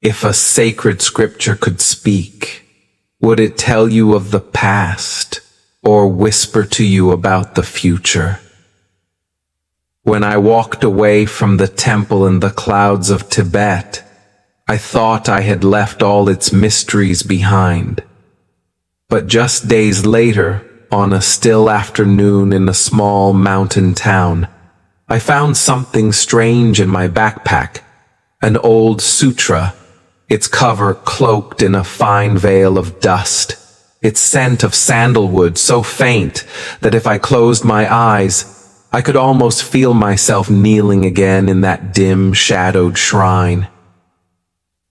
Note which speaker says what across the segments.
Speaker 1: If a sacred scripture could speak, would it tell you of the past or whisper to you about the future? When I walked away from the temple in the clouds of Tibet, I thought I had left all its mysteries behind. But just days later, on a still afternoon in a small mountain town, I found something strange in my backpack, an old sutra, its cover cloaked in a fine veil of dust, its scent of sandalwood so faint that if I closed my eyes, I could almost feel myself kneeling again in that dim, shadowed shrine.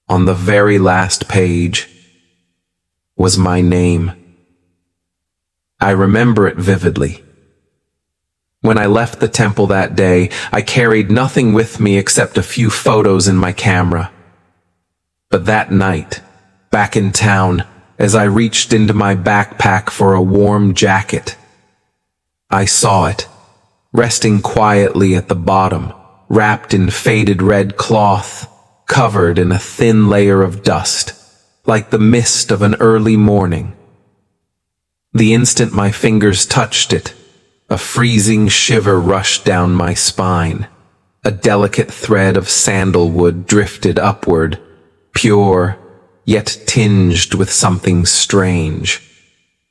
Speaker 1: On the very last page was my name. I remember it vividly. When I left the temple that day, I carried nothing with me except a few photos in my camera. But that night, back in town, as I reached into my backpack for a warm jacket, I saw it, resting quietly at the bottom, wrapped in faded red cloth, covered in a thin layer of dust, like the mist of an early morning. The instant my fingers touched it, a freezing shiver rushed down my spine. A delicate thread of sandalwood drifted upward, pure, yet tinged with something strange,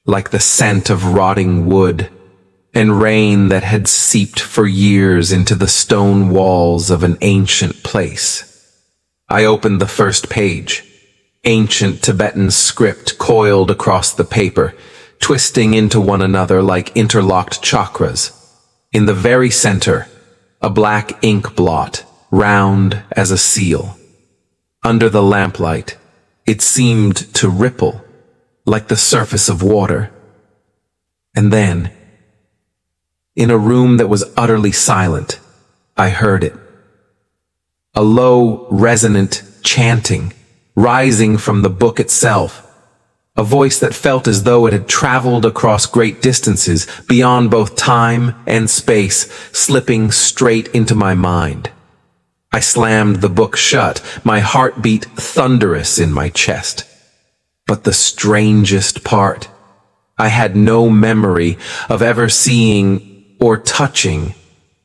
Speaker 1: like the scent of rotting wood and rain that had seeped for years into the stone walls of an ancient place. I opened the first page. Ancient Tibetan script coiled across the paper, twisting into one another like interlocked chakras. In the very center, a black ink blot, round as a seal. Under the lamplight, it seemed to ripple, like the surface of water. And then, in a room that was utterly silent, I heard it. A low, resonant chanting, rising from the book itself. A voice that felt as though it had traveled across great distances, beyond both time and space, slipping straight into my mind. I slammed the book shut, my heart beat thunderous in my chest. But the strangest part, I had no memory of ever seeing or touching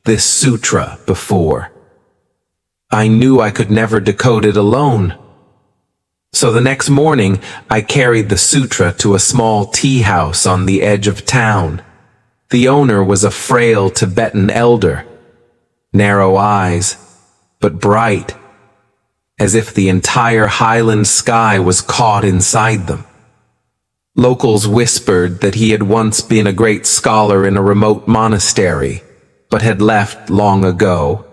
Speaker 1: this sutra before. I knew I could never decode it alone. So the next morning, I carried the sutra to a small tea house on the edge of town. The owner was a frail Tibetan elder, narrow eyes, but bright, as if the entire highland sky was caught inside them. Locals whispered that he had once been a great scholar in a remote monastery, but had left long ago,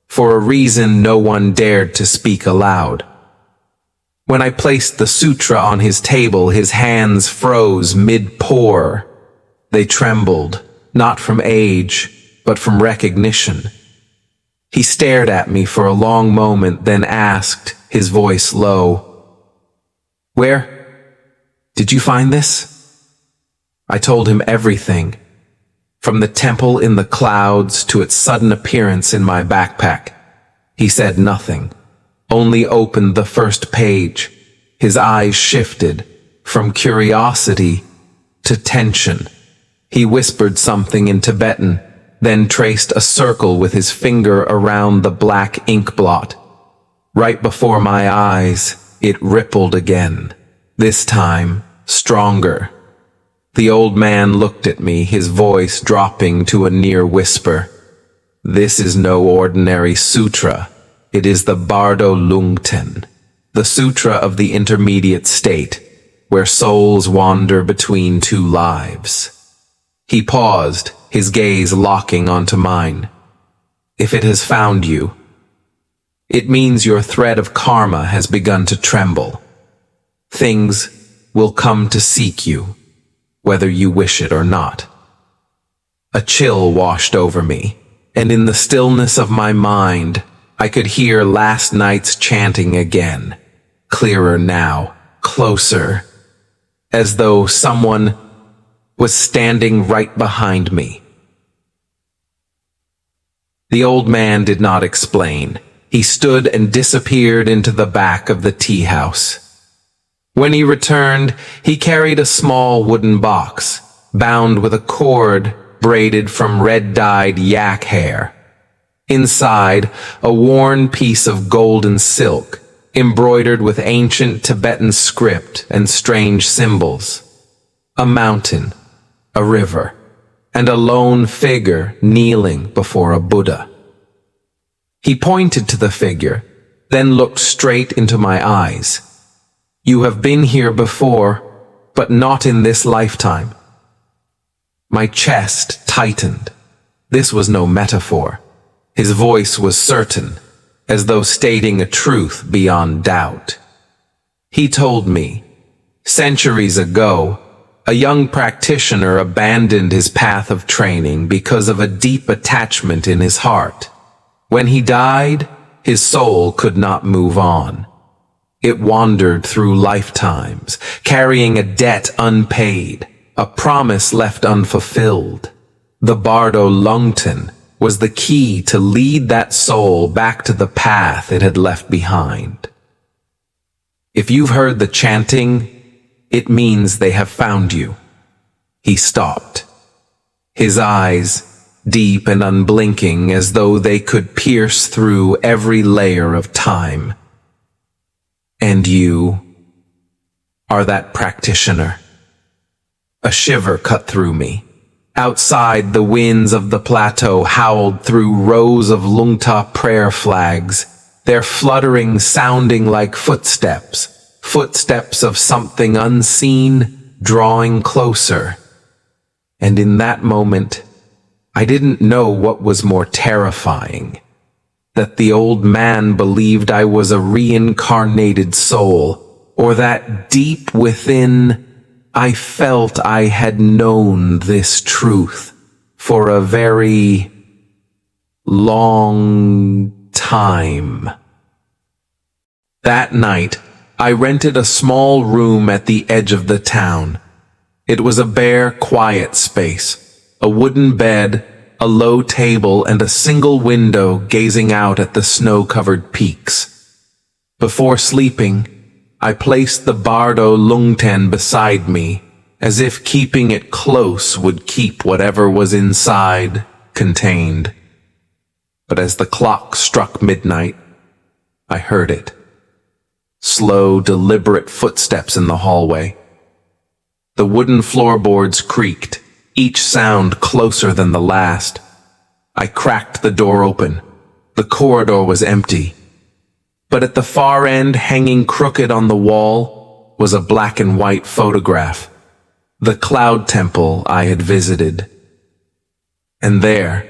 Speaker 1: for a reason no one dared to speak aloud. When I placed the sutra on his table, his hands froze mid-pour. They trembled, not from age, but from recognition. He stared at me for a long moment, then asked, his voice low, "Where did you find this?" I told him everything, from the temple in the clouds to its sudden appearance in my backpack. He said nothing, only opened the first page. His eyes shifted from curiosity to tension. He whispered something in Tibetan, then traced a circle with his finger around the black ink blot. Right before my eyes, it rippled again, this time stronger. The old man looked at me, his voice dropping to a near whisper. "This is no ordinary sutra. It is the Bardo Lungten, the sutra of the intermediate state, where souls wander between two lives." He paused, his gaze locking onto mine. "If it has found you, it means your thread of karma has begun to tremble. Things will come to seek you, whether you wish it or not." A chill washed over me, and in the stillness of my mind, I could hear last night's chanting again, clearer now, closer, as though someone was standing right behind me. The old man did not explain. He stood and disappeared into the back of the tea house. When he returned, he carried a small wooden box, bound with a cord braided from red-dyed yak hair. Inside, a worn piece of golden silk, embroidered with ancient Tibetan script and strange symbols. A mountain, a river, and a lone figure kneeling before a Buddha. He pointed to the figure, then looked straight into my eyes. "You have been here before, but not in this lifetime." My chest tightened. This was no metaphor. His voice was certain, as though stating a truth beyond doubt. He told me, centuries ago, a young practitioner abandoned his path of training because of a deep attachment in his heart. When he died, his soul could not move on. It wandered through lifetimes, carrying a debt unpaid, a promise left unfulfilled. The Bardo Lungten was the key to lead that soul back to the path it had left behind. If you've heard the chanting, it means they have found you. He stopped. His eyes, deep and unblinking as though they could pierce through every layer of time. And you are that practitioner. A shiver cut through me. Outside, the winds of the plateau howled through rows of Lungta prayer flags, their fluttering sounding like footsteps, footsteps of something unseen drawing closer. And in that moment, I didn't know what was more terrifying, that the old man believed I was a reincarnated soul, or that deep within I felt I had known this truth for a very long time. That night, I rented a small room at the edge of the town. It was a bare, quiet space, a wooden bed, a low table, and a single window gazing out at the snow-covered peaks. Before sleeping, I placed the Bardo Lungten beside me, as if keeping it close would keep whatever was inside contained. But as the clock struck midnight, I heard it. Slow, deliberate footsteps in the hallway. The wooden floorboards creaked, each sound closer than the last. I cracked the door open. The corridor was empty. But at the far end, hanging crooked on the wall, was a black and white photograph. The cloud temple I had visited. And there,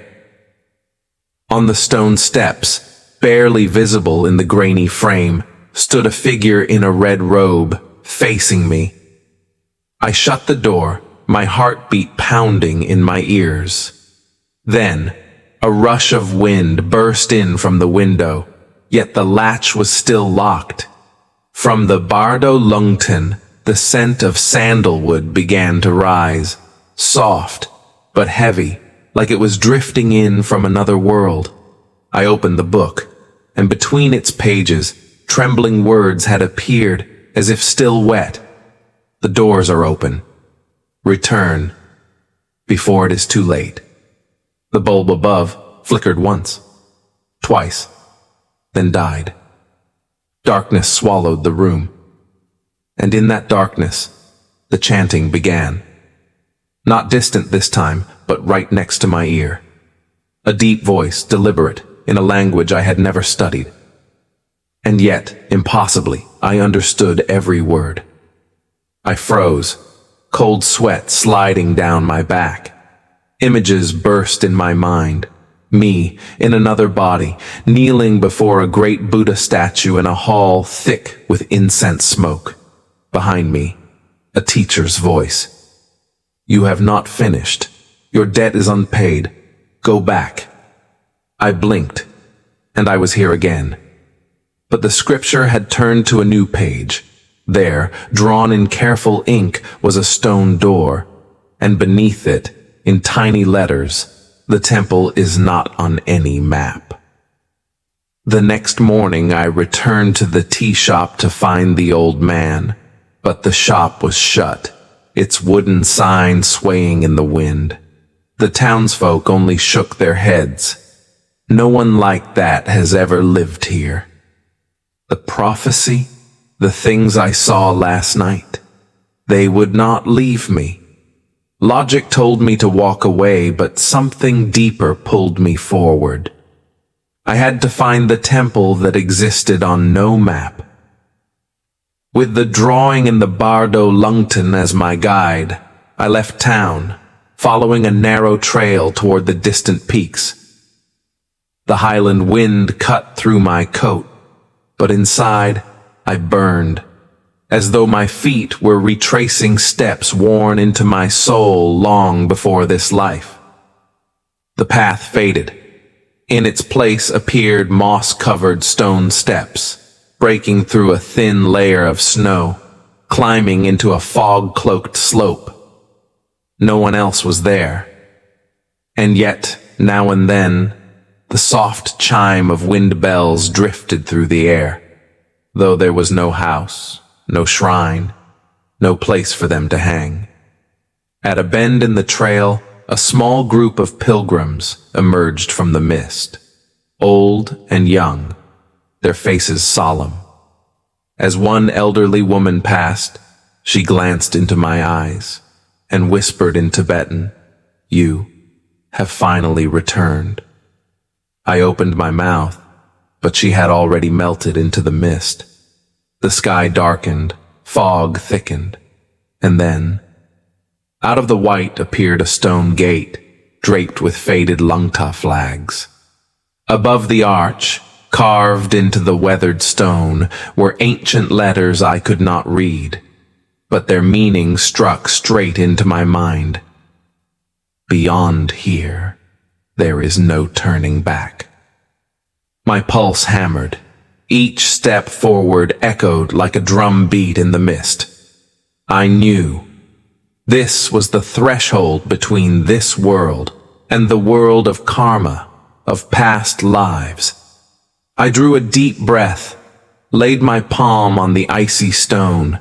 Speaker 1: on the stone steps, barely visible in the grainy frame, stood a figure in a red robe, facing me. I shut the door, my heartbeat pounding in my ears. Then, a rush of wind burst in from the window, yet the latch was still locked. From the Bardo Lungten, the scent of sandalwood began to rise, soft but heavy, like it was drifting in from another world. I opened the book, and between its pages, trembling words had appeared, as if still wet. The doors are open. Return, before it is too late. The bulb above flickered once, twice, then died. Darkness swallowed the room. And in that darkness, the chanting began. Not distant this time, but right next to my ear. A deep voice, deliberate, in a language I had never studied. And yet, impossibly, I understood every word. I froze, cold sweat sliding down my back. Images burst in my mind. Me, in another body, kneeling before a great Buddha statue in a hall thick with incense smoke. Behind me, a teacher's voice. "You have not finished. Your debt is unpaid. Go back." I blinked, and I was here again. But the scripture had turned to a new page. There, drawn in careful ink, was a stone door, and beneath it, in tiny letters, "The temple is not on any map." The next morning I returned to the tea shop to find the old man, but the shop was shut, its wooden sign swaying in the wind. The townsfolk only shook their heads. No one like that has ever lived here. The prophecy, the things I saw last night, they would not leave me. Logic told me to walk away, but something deeper pulled me forward. I had to find the temple that existed on no map. With the drawing in the Bardo Lungton as my guide, I left town, following a narrow trail toward the distant peaks. The highland wind cut through my coat, but inside I burned, as though my feet were retracing steps worn into my soul long before this life. The path faded. In its place appeared moss-covered stone steps, breaking through a thin layer of snow, climbing into a fog-cloaked slope. No one else was there. And yet, now and then, the soft chime of wind bells drifted through the air, though there was no house, no shrine, no place for them to hang. At a bend in the trail, a small group of pilgrims emerged from the mist, old and young, their faces solemn. As one elderly woman passed, she glanced into my eyes and whispered in Tibetan, "You have finally returned." I opened my mouth, but she had already melted into the mist. The sky darkened, fog thickened, and then, out of the white appeared a stone gate, draped with faded Lungta flags. Above the arch, carved into the weathered stone, were ancient letters I could not read, but their meaning struck straight into my mind. Beyond here, there is no turning back. My pulse hammered. Each step forward echoed like a drum beat in the mist. I knew this was the threshold between this world and the world of karma, of past lives. I drew a deep breath, laid my palm on the icy stone,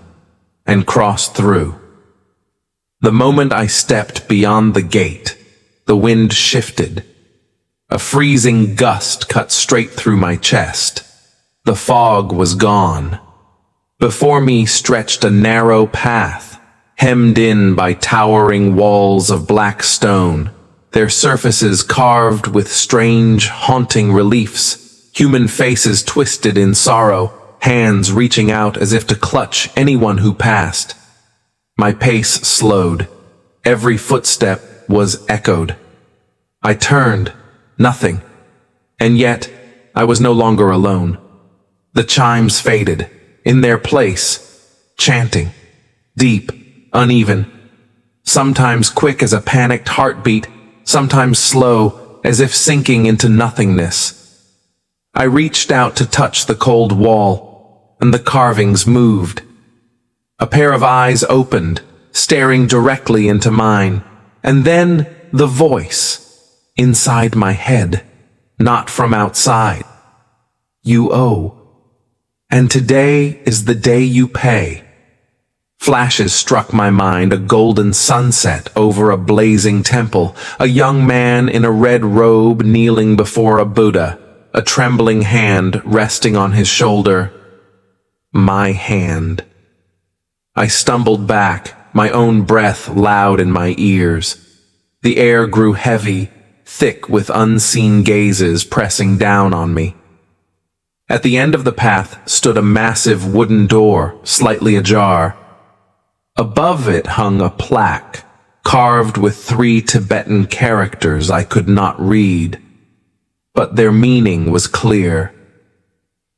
Speaker 1: and crossed through. The moment I stepped beyond the gate, the wind shifted. A freezing gust cut straight through my chest. The fog was gone. Before me stretched a narrow path, hemmed in by towering walls of black stone, their surfaces carved with strange, haunting reliefs, human faces twisted in sorrow, hands reaching out as if to clutch anyone who passed. My pace slowed. Every footstep was echoed. I turned. Nothing. And yet, I was no longer alone. The chimes faded. In their place, chanting. Deep, uneven. Sometimes quick as a panicked heartbeat, sometimes slow, as if sinking into nothingness. I reached out to touch the cold wall, and the carvings moved. A pair of eyes opened, staring directly into mine, and then the voice. Inside my head, not from outside. You owe. And today is the day you pay. Flashes struck my mind, a golden sunset over a blazing temple, a young man in a red robe kneeling before a Buddha, a trembling hand resting on his shoulder. My hand. I stumbled back, my own breath loud in my ears. The air grew heavy, thick with unseen gazes pressing down on me. At the end of the path stood a massive wooden door, slightly ajar. Above it hung a plaque, carved with 3 Tibetan characters I could not read, but their meaning was clear.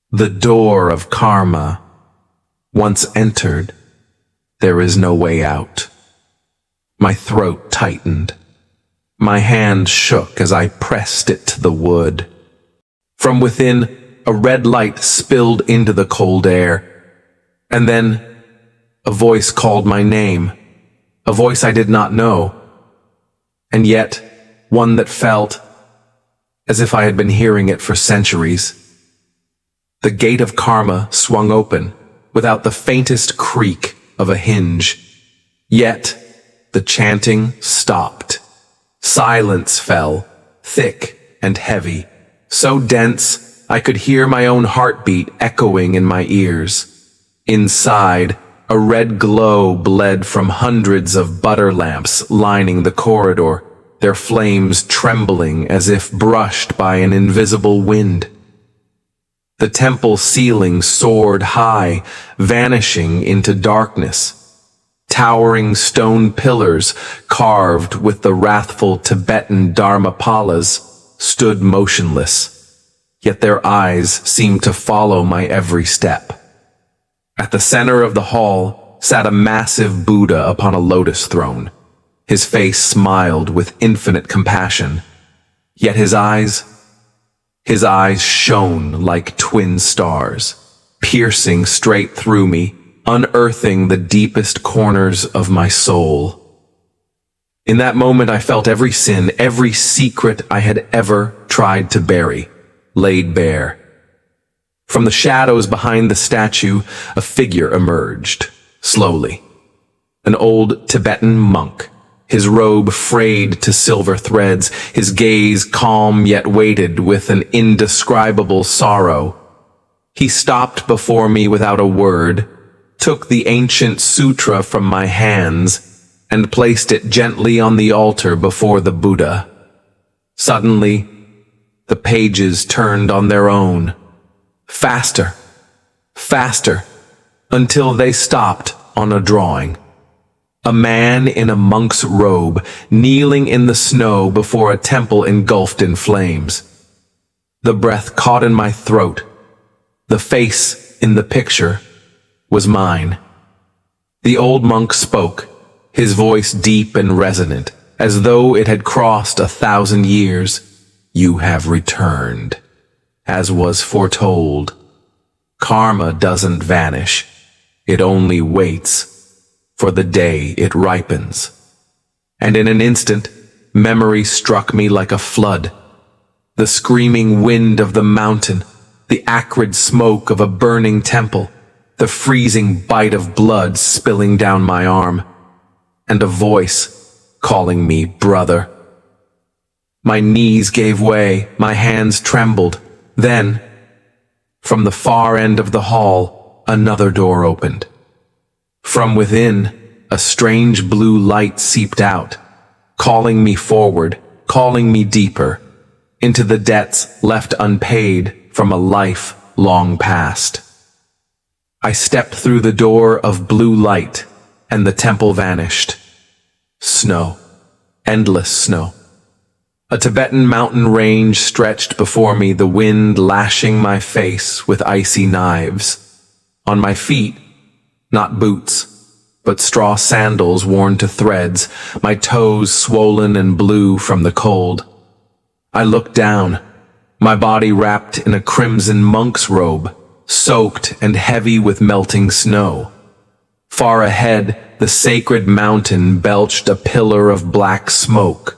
Speaker 1: The door of karma. Once entered, there is no way out. My throat tightened. My hand shook as I pressed it to the wood. From within, a red light spilled into the cold air. And then, a voice called my name. A voice I did not know. And yet, one that felt as if I had been hearing it for centuries. The gate of karma swung open, without the faintest creak of a hinge. Yet, the chanting stopped. Silence fell, thick and heavy, so dense I could hear my own heartbeat echoing in my ears. Inside, a red glow bled from hundreds of butter lamps lining the corridor, their flames trembling as if brushed by an invisible wind. The temple ceiling soared high, vanishing into darkness. Towering stone pillars, carved with the wrathful Tibetan dharmapalas, stood motionless, yet their eyes seemed to follow my every step. At the center of the hall sat a massive Buddha upon a lotus throne. His face smiled with infinite compassion, yet his eyes shone like twin stars, piercing straight through me, unearthing the deepest corners of my soul. In that moment I felt every sin, every secret I had ever tried to bury, laid bare. From the shadows behind the statue, a figure emerged, slowly. An old Tibetan monk, his robe frayed to silver threads, his gaze calm yet weighted with an indescribable sorrow. He stopped before me without a word, took the ancient sutra from my hands, and placed it gently on the altar before the Buddha. Suddenly, the pages turned on their own, faster, faster, until they stopped on a drawing. A man in a monk's robe, kneeling in the snow before a temple engulfed in flames. The breath caught in my throat. The face in the picture was mine. The old monk spoke, his voice deep and resonant, as though it had crossed 1,000 years. You have returned, as was foretold. Karma doesn't vanish. It only waits for the day it ripens. And in an instant, memory struck me like a flood. The screaming wind of the mountain, the acrid smoke of a burning temple, the freezing bite of blood spilling down my arm, and a voice calling me brother. My knees gave way, my hands trembled. Then, from the far end of the hall, another door opened. From within, a strange blue light seeped out, calling me forward, calling me deeper, into the debts left unpaid from a life long past. I stepped through the door of blue light, and the temple vanished. Snow, endless snow. A Tibetan mountain range stretched before me, the wind lashing my face with icy knives. On my feet, not boots, but straw sandals worn to threads, my toes swollen and blue from the cold. I looked down, my body wrapped in a crimson monk's robe, soaked and heavy with melting snow. Far ahead, the sacred mountain belched a pillar of black smoke.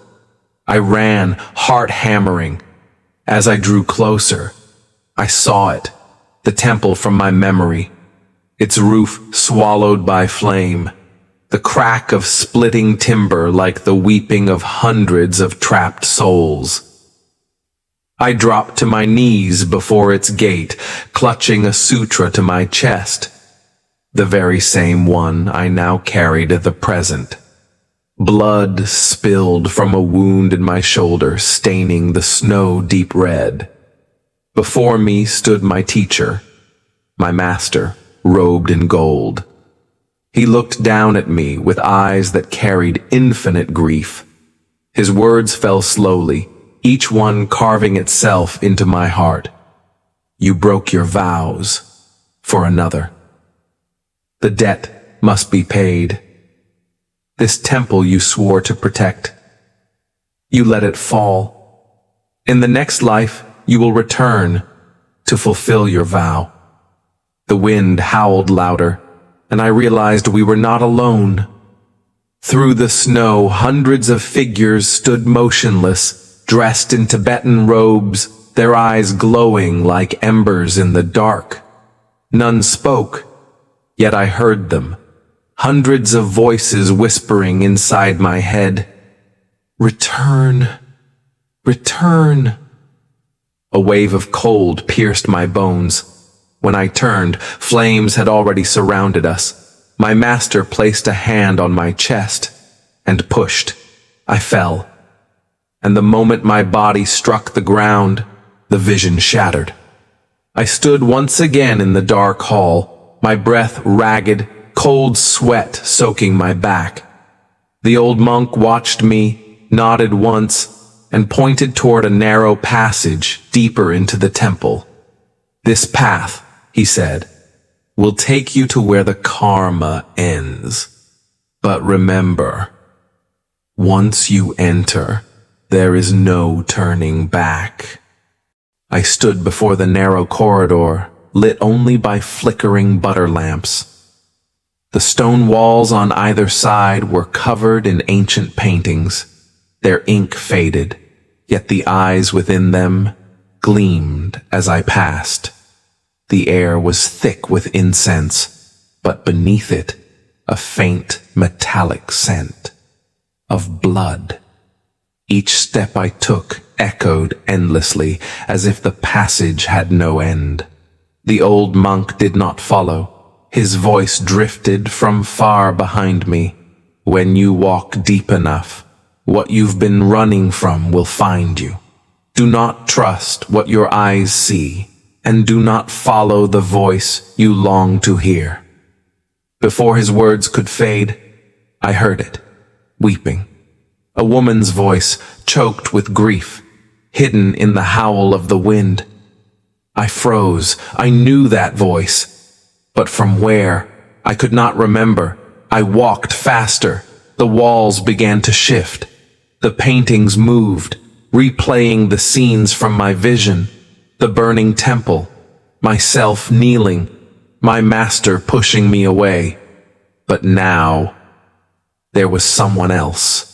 Speaker 1: I ran, heart hammering. As I drew closer, I saw it, the temple from my memory, its roof swallowed by flame, the crack of splitting timber like the weeping of hundreds of trapped souls. I dropped to my knees before its gate, clutching a sutra to my chest, the very same one I now carried at the present. Blood spilled from a wound in my shoulder, staining the snow deep red. Before me stood my teacher, my master, robed in gold. He looked down at me with eyes that carried infinite grief. His words fell slowly, each one carving itself into my heart. You broke your vows for another. The debt must be paid. This temple you swore to protect, you let it fall. In the next life, you will return to fulfill your vow. The wind howled louder, and I realized we were not alone. Through the snow, hundreds of figures stood motionless, dressed in Tibetan robes, their eyes glowing like embers in the dark. None spoke, yet I heard them, hundreds of voices whispering inside my head. Return, return. A wave of cold pierced my bones. When I turned, flames had already surrounded us. My master placed a hand on my chest and pushed. I fell, and the moment my body struck the ground, the vision shattered. I stood once again in the dark hall, my breath ragged, cold sweat soaking my back. The old monk watched me, nodded once, and pointed toward a narrow passage deeper into the temple. This path, he said, will take you to where the karma ends. But remember, once you enter, there is no turning back. I stood before the narrow corridor, lit only by flickering butter lamps. The stone walls on either side were covered in ancient paintings. Their ink faded, yet the eyes within them gleamed as I passed. The air was thick with incense, but beneath it, a faint metallic scent of blood. Each step I took echoed endlessly, as if the passage had no end. The old monk did not follow. His voice drifted from far behind me. When you walk deep enough, what you've been running from will find you. Do not trust what your eyes see, and do not follow the voice you long to hear. Before his words could fade, I heard it, weeping. A woman's voice, choked with grief, hidden in the howl of the wind. I froze. I knew that voice, but from where, I could not remember. I walked faster. The walls began to shift. The paintings moved, replaying the scenes from my vision. The burning temple, myself kneeling, my master pushing me away. But now, there was someone else.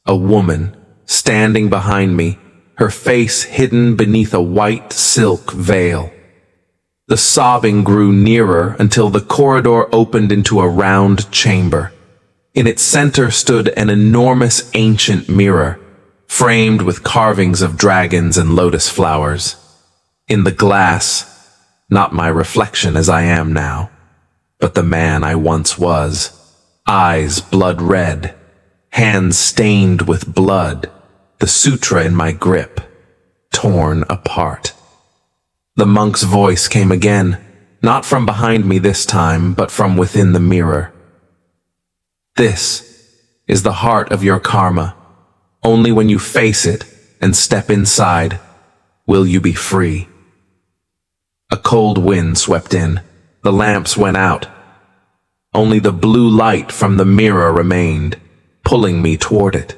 Speaker 1: A woman, standing behind me, her face hidden beneath a white silk veil. The sobbing grew nearer until the corridor opened into a round chamber. In its center stood an enormous ancient mirror, framed with carvings of dragons and lotus flowers. In the glass, not my reflection as I am now, but the man I once was, eyes blood red, hands stained with blood, the sutra in my grip, torn apart. The monk's voice came again, not from behind me this time, but from within the mirror. This is the heart of your karma. Only when you face it and step inside will you be free. A cold wind swept in. The lamps went out. Only the blue light from the mirror remained, pulling me toward it.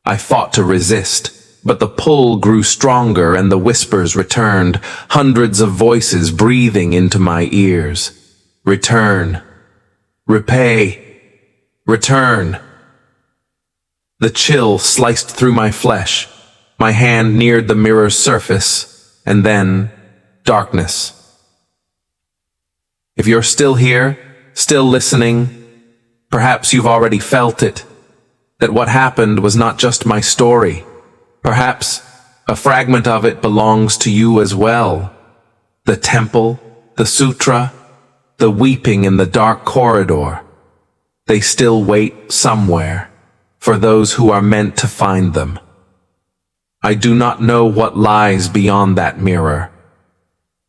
Speaker 1: I fought to resist, but the pull grew stronger and the whispers returned, hundreds of voices breathing into my ears. Return. Repay. Return. The chill sliced through my flesh. My hand neared the mirror's surface, and then darkness. If you're still here, still listening, perhaps you've already felt it, that what happened was not just my story. Perhaps a fragment of it belongs to you as well. The temple, the sutra, the weeping in the dark corridor. They still wait somewhere for those who are meant to find them. I do not know what lies beyond that mirror.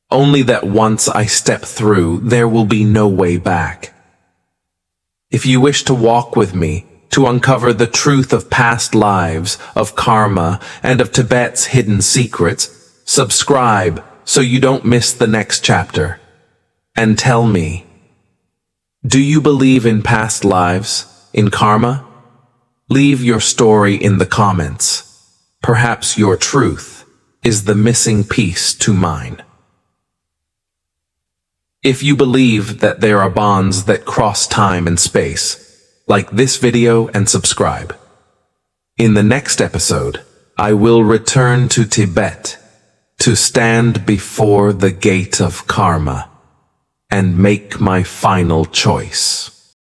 Speaker 1: Only that once I step through, there will be no way back. If you wish to walk with me, to uncover the truth of past lives, of karma, and of Tibet's hidden secrets, subscribe so you don't miss the next chapter. And tell me, do you believe in past lives, in karma? Leave your story in the comments. Perhaps your truth is the missing piece to mine. If you believe that there are bonds that cross time and space, like this video and subscribe. In the next episode, I will return to Tibet, to stand before the gate of karma and make my final choice.